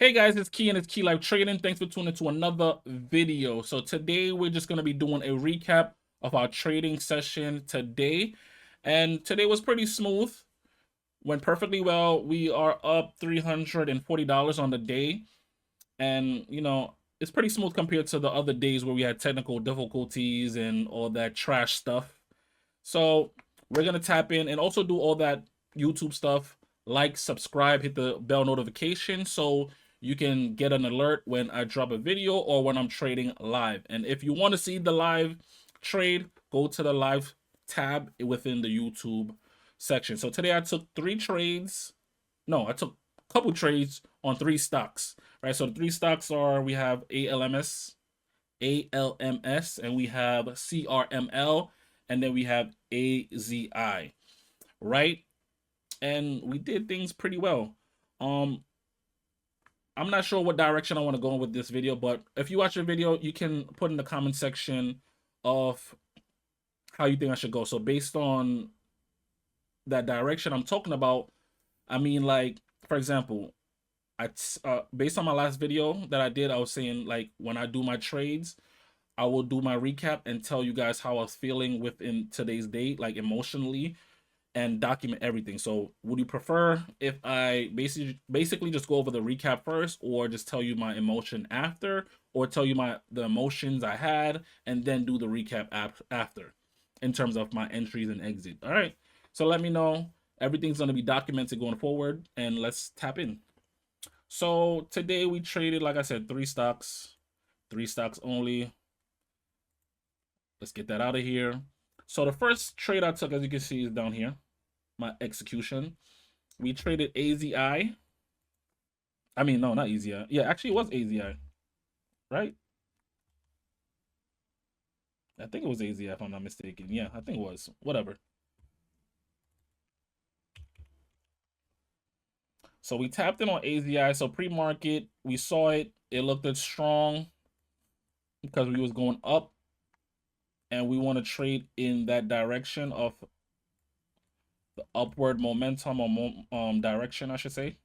Hey guys, it's Key and it's Key Live Trading. Thanks for tuning to another video. So today we're just going to be doing a recap of our trading session today. And today was pretty smooth. Went perfectly well. We are up $340 on the day. And, it's pretty smooth compared to the other days where we had technical difficulties and all that trash stuff. So we're going to tap in and also do all that YouTube stuff. Like, subscribe, hit the bell notification so you can get an alert when I drop a video or when I'm trading live. And if you want to see the live trade, go to the live tab within the YouTube section. So today I took 3 trades. No, I took a couple trades on 3 stocks, right? So the 3 stocks are, we have ALMS, and we have CRML, and then we have AZI, right? And we did things pretty well. I'm not sure what direction I want to go with this video, but if you watch the video, you can put in the comment section of how you think I should go. So based on that direction I'm talking about, I mean, like, for example, based on my last video that I did, I was saying, like, when I do my trades, I will do my recap and tell you guys how I was feeling within today's date, like emotionally, and document everything. So would you prefer if I basically just go over the recap first, or just tell you my emotion after, or tell you the emotions I had and then do the recap after in terms of my entries and exit? All right. So let me know. Everything's going to be documented going forward, and let's tap in. So today we traded, like I said, 3 stocks, 3 stocks only. Let's get that out of here. So the first trade I took, as you can see, is down here. My execution. We traded AZI. I mean, no, not AZI. Yeah, actually it was AZI, right? I think it was AZI if I'm not mistaken. Yeah, I think it was. Whatever. So we tapped in on AZI. So pre-market, we saw it. It looked strong because we was going up, and we want to trade in that direction of the upward momentum, or direction, I should say.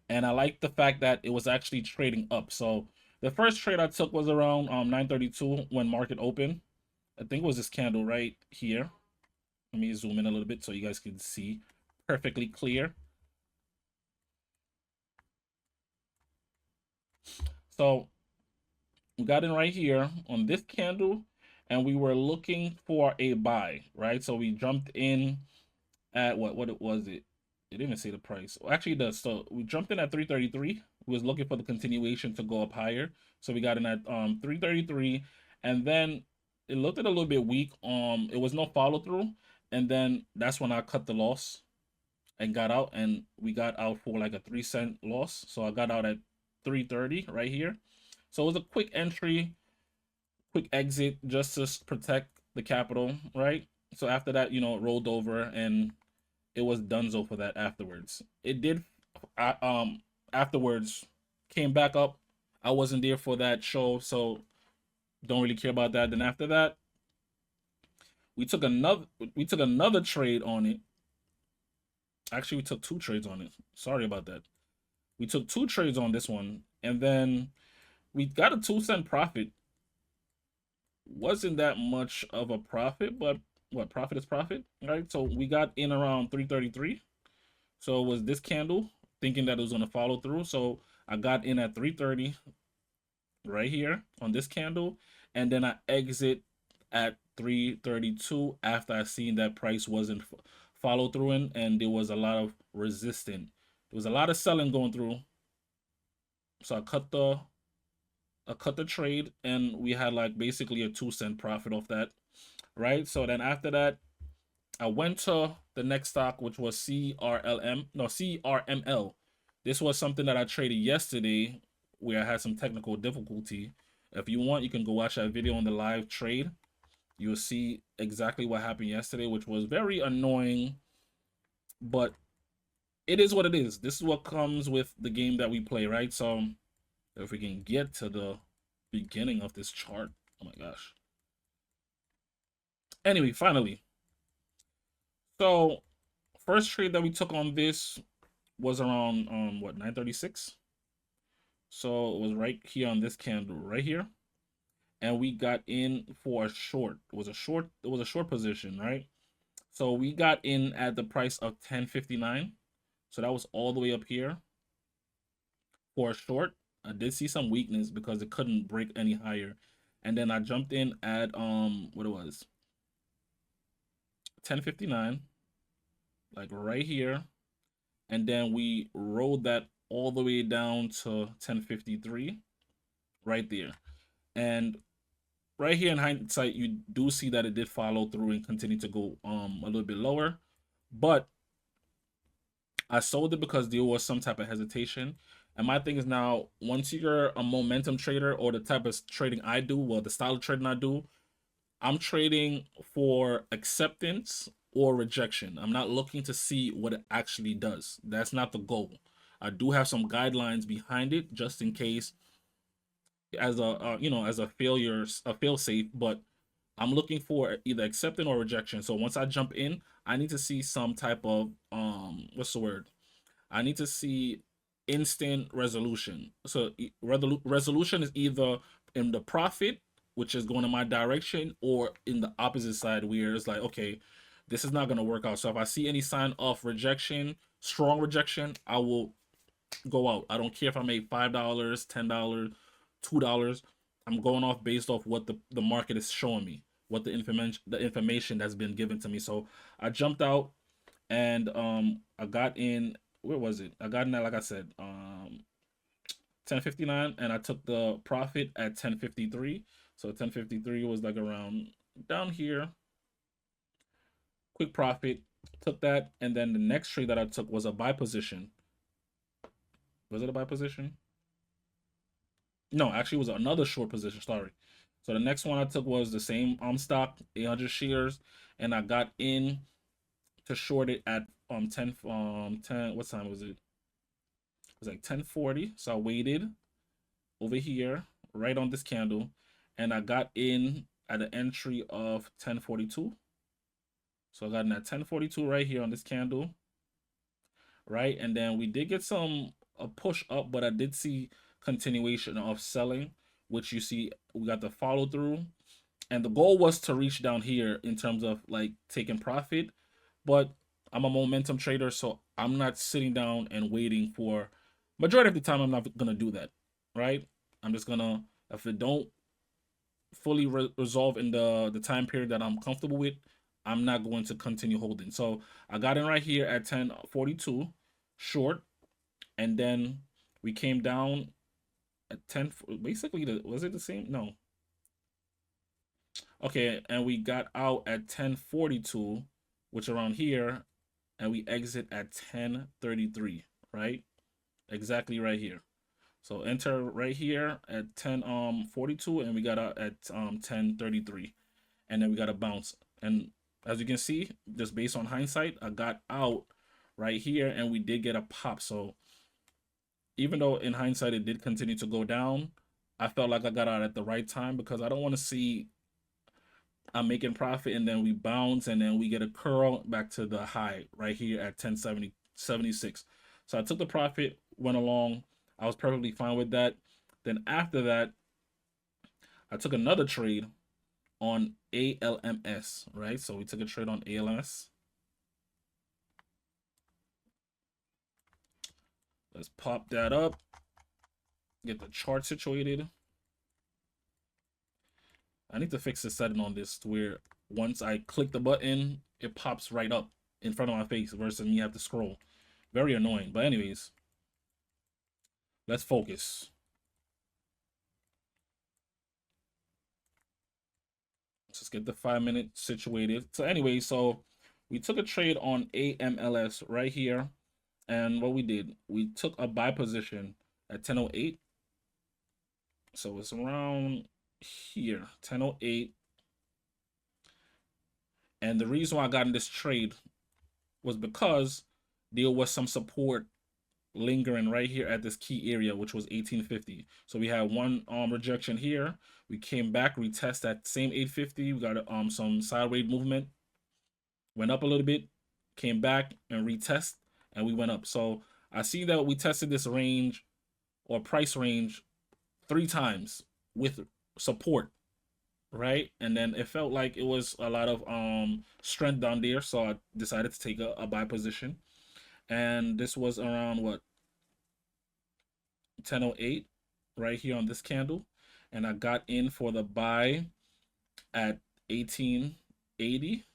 And I like the fact that it was actually trading up. So the first trade I took was around 9:32 when market opened. I think it was this candle right here. Let me zoom in a little bit so you guys can see perfectly clear. So we got in right here on this candle, and we were looking for a buy, right? So we jumped in at what it was it? It didn't even say the price. Well, actually, it does. So we jumped in at 333. We was looking for the continuation to go up higher. So we got in at 333, and then it looked a little bit weak. It was no follow through, and then that's when I cut the loss and got out, and we got out for like a 3-cent loss. So I got out at 330 right here. So it was a quick entry, quick exit just to protect the capital, right? So after that, it rolled over, and it was donezo for that afterwards. It did afterwards came back up. I wasn't there for that show, so don't really care about that. Then after that, we took another trade on it. Actually, we took 2 trades on it. Sorry about that. We took 2 trades on this one, and then we got a 2-cent profit. Wasn't that much of a profit, but what, profit is profit, right? So we got in around 333. So it was this candle, thinking that it was going to follow through. So I got in at 330 right here on this candle, and then I exit at 332 after I seen that price wasn't follow through in, and there was a lot of resistance. There was a lot of selling going through. So I cut the trade, and we had like basically a 2-cent profit off that, right? So then after that, I went to the next stock, which was CRML. This was something that I traded yesterday where I had some technical difficulty. If you want, you can go watch that video on the live trade. You'll see exactly what happened yesterday, which was very annoying, but it is what it is. This is what comes with the game that we play, right? So if we can get to the beginning of this chart, oh my gosh. Anyway, finally. So first trade that we took on this was around what, 936. So it was right here on this candle right here, and we got in for a short. It was a short position, right? So we got in at the price of 1059. So that was all the way up here for a short. I did see some weakness because it couldn't break any higher. And then I jumped in at what it was, 1059, like right here. And then we rolled that all the way down to 1053 right there. And right here in hindsight, you do see that it did follow through and continue to go a little bit lower. But I sold it because there was some type of hesitation. And my thing is now, once you're a momentum trader or the type of trading I do, well, the style of trading I do, I'm trading for acceptance or rejection. I'm not looking to see what it actually does. That's not the goal. I do have some guidelines behind it just in case as a as a failure, a fail safe, but I'm looking for either acceptance or rejection. So once I jump in, I need to see some type of what's the word? I need to see instant resolution. So resolution is either in the profit, which is going in my direction, or in the opposite side where it's like, okay, this is not going to work out. So if I see any sign of rejection, strong rejection, I will go out. I don't care if I made $5, $10, $2. I'm going off based off what the market is showing me, what the information that's been given to me. So I jumped out and I got in. Where was it? I got in at, like I said, 1059, and I took the profit at 1053. So 1053 was like around down here. Quick profit, took that, and then the next trade that I took was a buy position. Was it a buy position? No, actually, it was another short position. Sorry. So the next one I took was the same stock, 800 shares, and I got in to short it at 10. What time was it? It was like 1040. So I waited over here, right on this candle, and I got in at an entry of 1042. So I got in at 1042 right here on this candle, right? And then we did get a push up, but I did see continuation of selling, which you see we got the follow through. And the goal was to reach down here in terms of like taking profit, but I'm a momentum trader, so I'm not sitting down and waiting for majority of the time. I'm not gonna do that, right? I'm just gonna, if it don't fully resolve in the time period that I'm comfortable with, I'm not going to continue holding. So I got in right here at 1042 short, and then we came down at 10. Basically, was it the same? No. Okay, and we got out at 1042, which around here, and we exit at 1033, right? Exactly right here. So enter right here at 1042, and we got out at 1033, and then we got a bounce. And as you can see, just based on hindsight, I got out right here, and we did get a pop. So even though in hindsight it did continue to go down, I felt like I got out at the right time because I don't want to see I'm making profit and then we bounce and then we get a curl back to the high right here at 1076. So I took the profit, went along. I was perfectly fine with that. Then after that, I took another trade on ALMS, right? So we took a trade on ALMS. Let's pop that up. Get the chart situated. I need to fix the setting on this to where once I click the button, it pops right up in front of my face versus me have to scroll. Very annoying. But anyways, let's focus. Let's just get the 5-minute situated. So anyway, so we took a trade on AMLS right here. And what we did, we took a buy position at 1008. So it's around here, 1008. And the reason why I got in this trade was because there was some support lingering right here at this key area, which was 1850. So we had one rejection here. We came back, retest that same 850. We got some sideways movement, went up a little bit, came back and retest, and we went up. So I see that we tested this range or price range 3 times with support, right? And then it felt like it was a lot of strength down there, so I decided to take a buy position. And this was around what, 10:08 right here on this candle, and I got in for the buy at 1880.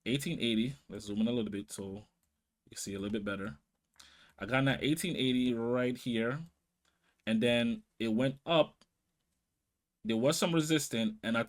1880. Let's zoom in a little bit so you can see a little bit better. I got in at 1880 right here, and then it went up. There was some resistance, and I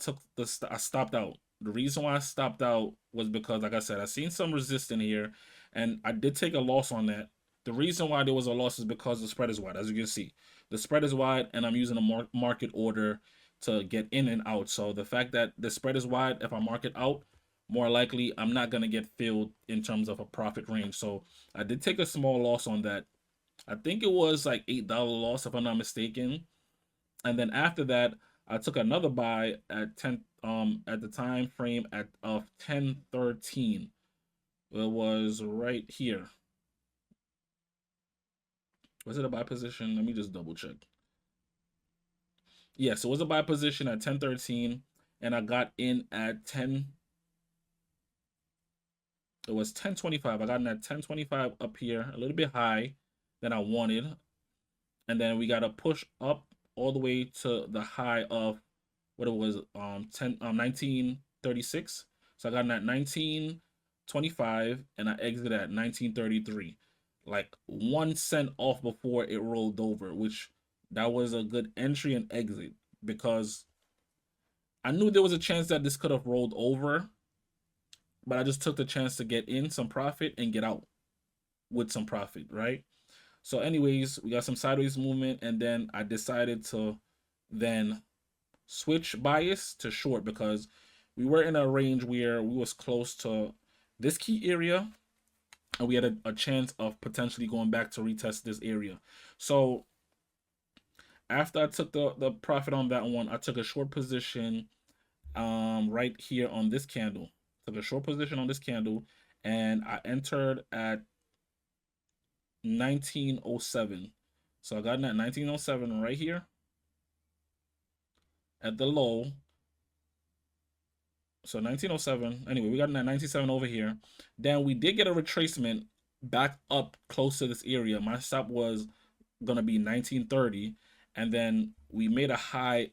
stopped out. The reason why I stopped out was because, like I said, I seen some resistance here, and I did take a loss on that. The reason why there was a loss is because the spread is wide. As you can see, the spread is wide, and I'm using a market order to get in and out. So the fact that the spread is wide, if I market out, more likely I'm not gonna get filled in terms of a profit range. So I did take a small loss on that. I think it was like $8 loss if I'm not mistaken. And then after that, I took another buy at 10 at the time frame at of 1013. It was right here. Was it a buy position? Let me just double check. Yes, it was a buy position at 1013, and I got in at 10. It was 1025. I got in at 1025 up here, a little bit high than I wanted. And then we got to push up all the way to the high of what it was 1936. So I got in at 1925 and I exited at 1933. Like 1 cent off before it rolled over, which that was a good entry and exit because I knew there was a chance that this could have rolled over, but I just took the chance to get in some profit and get out with some profit, right? So, anyways, we got some sideways movement, and then I decided to then switch bias to short because we were in a range where we was close to this key area, and we had a chance of potentially going back to retest this area. So after I took the profit on that one, I took a short position right here on this candle. Took a short position on this candle, and I entered at 1907. So I got in at 1907 right here at the low. So 1907. Anyway, we got in at 1907 over here. Then we did get a retracement back up close to this area. My stop was gonna be 1930, and then we made a high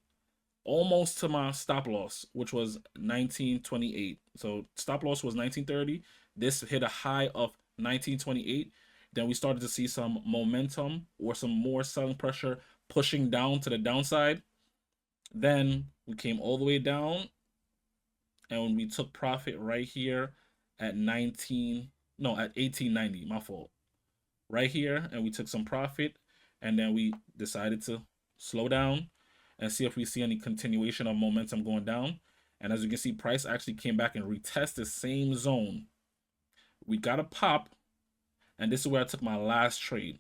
almost to my stop loss, which was 1928. So stop loss was 1930. This hit a high of 1928. Then we started to see some momentum or some more selling pressure pushing down to the downside. Then we came all the way down and we took profit right here at 1890, my fault. Right here, and we took some profit, and then we decided to slow down and see if we see any continuation of momentum going down. And as you can see, price actually came back and retested the same zone. We got a pop, and this is where I took my last trade.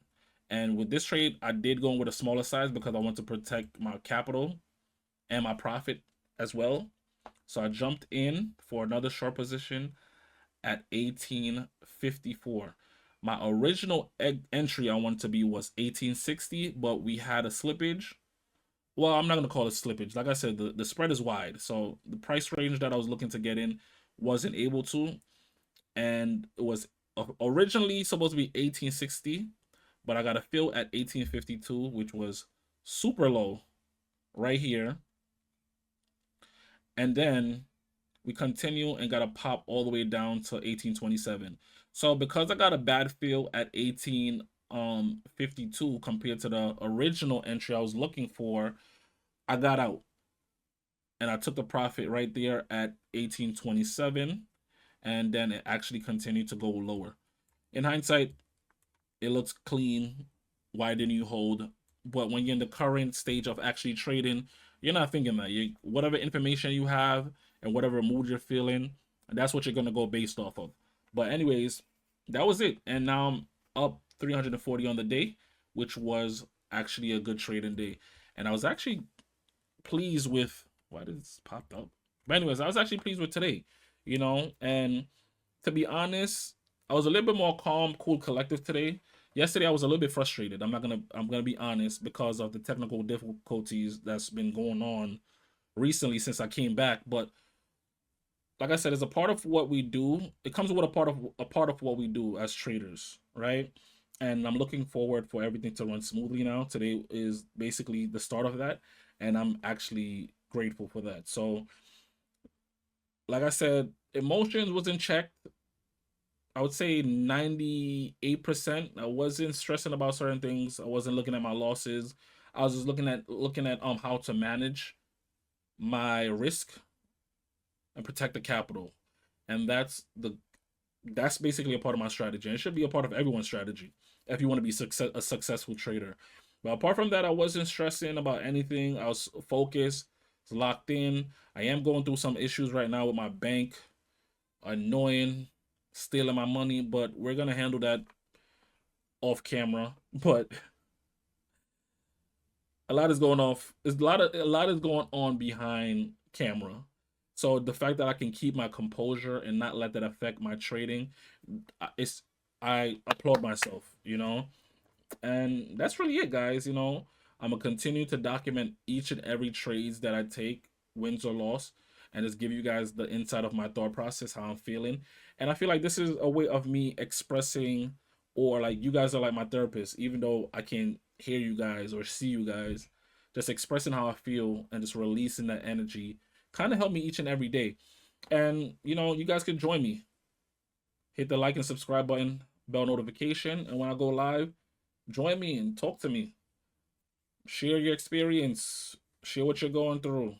And with this trade, I did go in with a smaller size because I want to protect my capital and my profit as well. So I jumped in for another short position at 1854. My original entry I wanted to be was 1860, but we had a slippage. Well, I'm not going to call it slippage. Like I said, the spread is wide. So the price range that I was looking to get in wasn't able to. And it was originally supposed to be 1860, but I got a fill at 1852, which was super low right here. And then we continue and got a pop all the way down to 1827. So because I got a bad feel at 1852 compared to the original entry I was looking for, I got out. And I took the profit right there at 1827. And then it actually continued to go lower. In hindsight, it looks clean. Why didn't you hold? But when you're in the current stage of actually trading, you're not thinking that. Whatever information you have and whatever mood you're feeling, that's what you're gonna go based off of. But anyways, that was it. And now I'm up 340 on the day, which was actually a good trading day. And I was actually pleased with why did this pop up? But anyways, I was actually pleased with today, and to be honest, I was a little bit more calm, cool, collective today Yesterday I was a little bit frustrated. I'm gonna be honest because of the technical difficulties that's been going on recently since I came back. But like I said, as a part of what we do, it comes with a part of what we do as traders, right? And I'm looking forward for everything to run smoothly now. Today is basically the start of that, and I'm actually grateful for that. So, like I said, emotions was in check. I would say 98%. I wasn't stressing about certain things. I wasn't looking at my losses. I was just looking at how to manage my risk and protect the capital. And that's basically a part of my strategy. And it should be a part of everyone's strategy if you want to be a successful trader. But apart from that, I wasn't stressing about anything. I was focused, was locked in. I am going through some issues right now with my bank, annoying, stealing my money, but we're gonna handle that off camera. But a lot is going off. There's a lot is going on behind camera. So the fact that I can keep my composure and not let that affect my trading, it's I applaud myself. And that's really it, guys. I'm gonna continue to document each and every trades that I take, wins or loss, and just give you guys the insight of my thought process, how I'm feeling. And I feel like this is a way of me expressing, or like you guys are like my therapist, even though I can't hear you guys or see you guys, just expressing how I feel and just releasing that energy kind of help me each and every day. And you guys can join me. Hit the like and subscribe button, bell notification, and when I go live, join me and talk to me. Share your experience. Share what you're going through.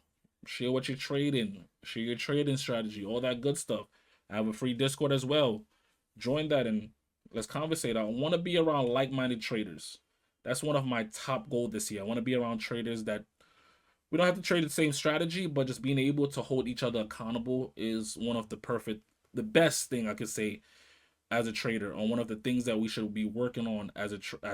Share what you're trading. Share your trading strategy. All that good stuff. I have a free Discord as well. Join that and let's conversate. I want to be around like-minded traders. That's one of my top goals this year. I want to be around traders that we don't have to trade the same strategy, but just being able to hold each other accountable is one of the best thing I could say as a trader, on one of the things that we should be working on as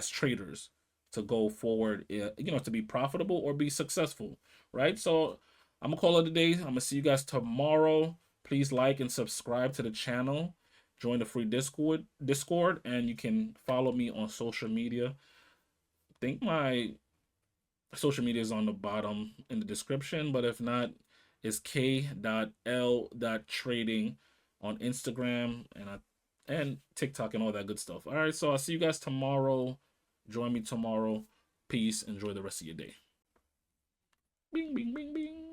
traders to go forward, to be profitable or be successful, right? So I'm gonna call it a day. I'm gonna see you guys tomorrow. Please like and subscribe to the channel. Join the free Discord, and you can follow me on social media. I think my social media is on the bottom in the description, but if not, it's k.l.trading on Instagram and TikTok and all that good stuff. All right, so I'll see you guys tomorrow. Join me tomorrow. Peace. Enjoy the rest of your day. Bing, bing, bing, bing.